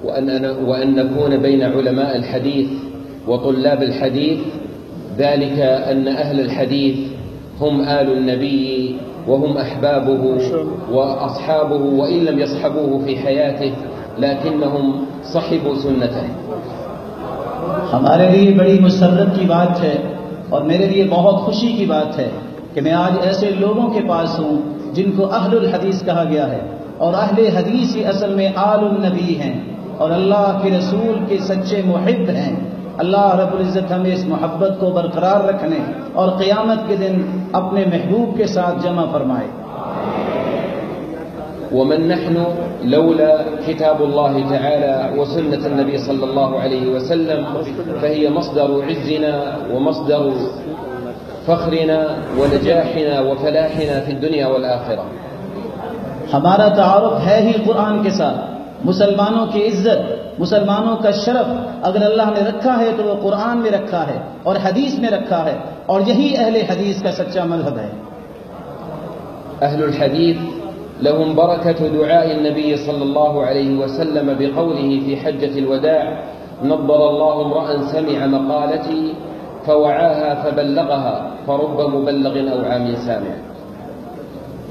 وأن نكون بين علماء الحديث وطلاب الحديث، ذلك أن أهل الحديث هم آل النبي وهم أحبابه وأصحابه، وإن لم يصحبوه في حياته لكنهم صحبوا سنته. हमारे लिए बड़ी मुसर्रत की बात है और मेरे लिए बहुत खुशी की बात है कि मैं आज ऐसे लोगों के पास हूँ जिनको अहलुल हदीस कहा गया है, और अहले हदीस ही असल में आलुन नबी हैं और अल्लाह के रसूल के सच्चे मुहिब हैं। अल्लाह रब्बुल इज़्ज़त हमें इस मोहब्बत को बरकरार रखने और क़यामत के दिन अपने महबूब के साथ जमा फरमाए। ومن نحن لولا كتاب الله تعالى وسنة النبي صلى الله عليه وسلم فهي مصدر عزنا ومصدر فخرنا ونجاحنا وفلاحنا في الدنيا والآخرة. हमारा तारुफ है ही कुरान के साथ। मुसलमानों की इज्जत, मुसलमानों का शरफ अगर अल्लाह ने रखा है तो वो कुरान में रखा है और हदीस में रखा है, और यही अहले हदीस का सच्चा मज़हब है। अहलुल हदीस لهم بركة دعاء النبي صلى الله عليه وسلم بقوله في حجة الوداع: نضر الله امرأ سمع مقالتي فوعاها فبلغها فرب مبلغ أو عام سامع.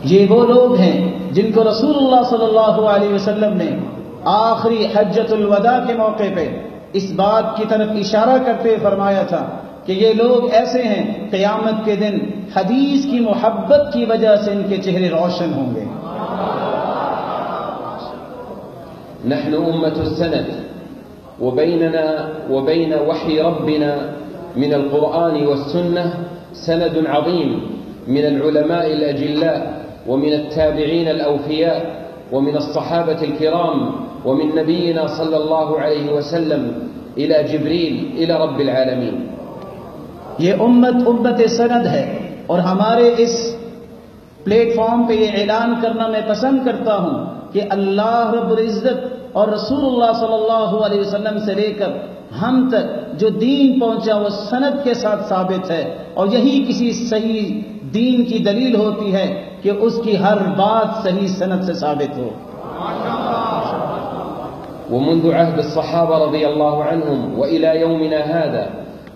ये वो लोग हैं जिनको रसूलुल्लाह सल्लल्लाहु अलैहि वसल्लम ने आखिरी हज्जतुल वदा के मौके पे इस बात की तरफ इशारा करते फरमाया था कि ये लोग ऐसे हैं क़यामत के दिन हदीस की मोहब्बत की वजह से इनके चेहरे रोशन होंगे। نحن أمة السند، وبيننا وبين وحي ربنا من القرآن والسنة سند عظيم من العلماء الأجلاء ومن التابعين الأوفياء ومن الصحابة الكرام ومن نبينا صلى الله عليه وسلم إلى جبريل إلى رب العالمين. ये उम्मत सनद है और हमारे इस प्लेटफॉर्म पे ये ऐलान करना मैं पसंद करता हूं कि अल्लाह रब्बुल इज़्ज़त और रसूलुल्लाह सल्लल्लाहु अलैहि वसल्लम से लेकर हम तक जो दीन पहुंचा वो सनद के साथ साबित है, और यही किसी सही दीन की दलील होती है कि उसकी हर बात सही सनद से साबित हो। ومنذ عهد الصحابة رضي الله عنهم وإلى يومنا هذا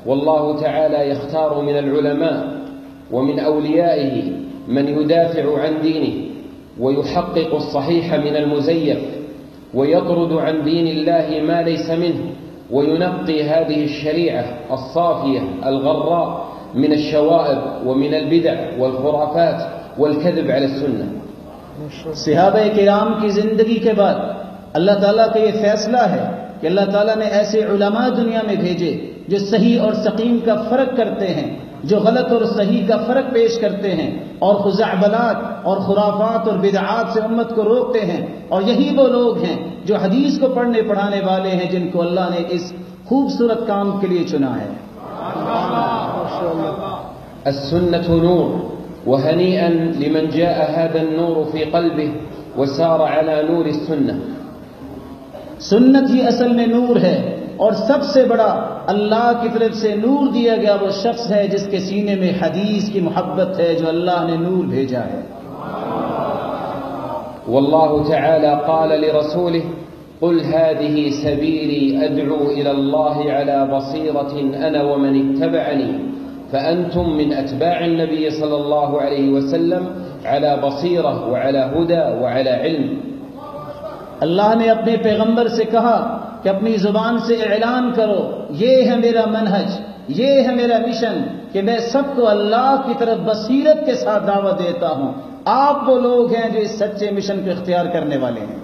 والله تعالى يختار من العلماء ومن أوليائه من يدافع عن دينه ويحقق الصحيح من المزيف ويطرد عن دين الله ما ليس منه وينقي هذه الشريعة الصافية الغراء من الشوائب ومن البدع والخرافات والكذب على السنة. सहाबा किराम की जिंदगी के बाद अल्लाह ताला का ये फैसला है कि अल्लाह ताला ने ऐसे उलमा दुनिया में भेजे जो सही और सकीम का फर्क करते हैं, जो गलत और सही का फर्क पेश करते हैं और खुज़अबलात और खुराफात और बिदआत से उम्मत को रोकते हैं। और यही वो लोग हैं जो हदीस को पढ़ने पढ़ाने वाले हैं जिनको अल्लाह ने इस खूबसूरत काम के लिए चुना है। السنة نور وهنيئا لمن جاء هذا النور في قلبه وسار على نور السنة. सुन्नत ही असल में नूर है और सबसे बड़ा अल्लाह की तरफ से नूर दिया गया वो शख्स है जिसके सीने में हदीस की मोहब्बत है, जो अल्लाह ने नूर भेजा है। والله تعالى قال لرسوله: قل هذه سبيلي أدعو إلى الله على بصيرة أنا ومن اتبعني فأنتم من أتباع النبي صلى الله عليه وسلم على بصيرة وعلى هدى وعلى علم. अल्लाह ने अपने पैगंबर से कहा कि अपनी जुबान से ऐलान करो, ये है मेरा मनहज, ये है मेरा मिशन कि मैं सबको अल्लाह की तरफ बसीरत के साथ दावत देता हूं। आप वो लोग हैं जो इस सच्चे मिशन को इख्तियार करने वाले हैं।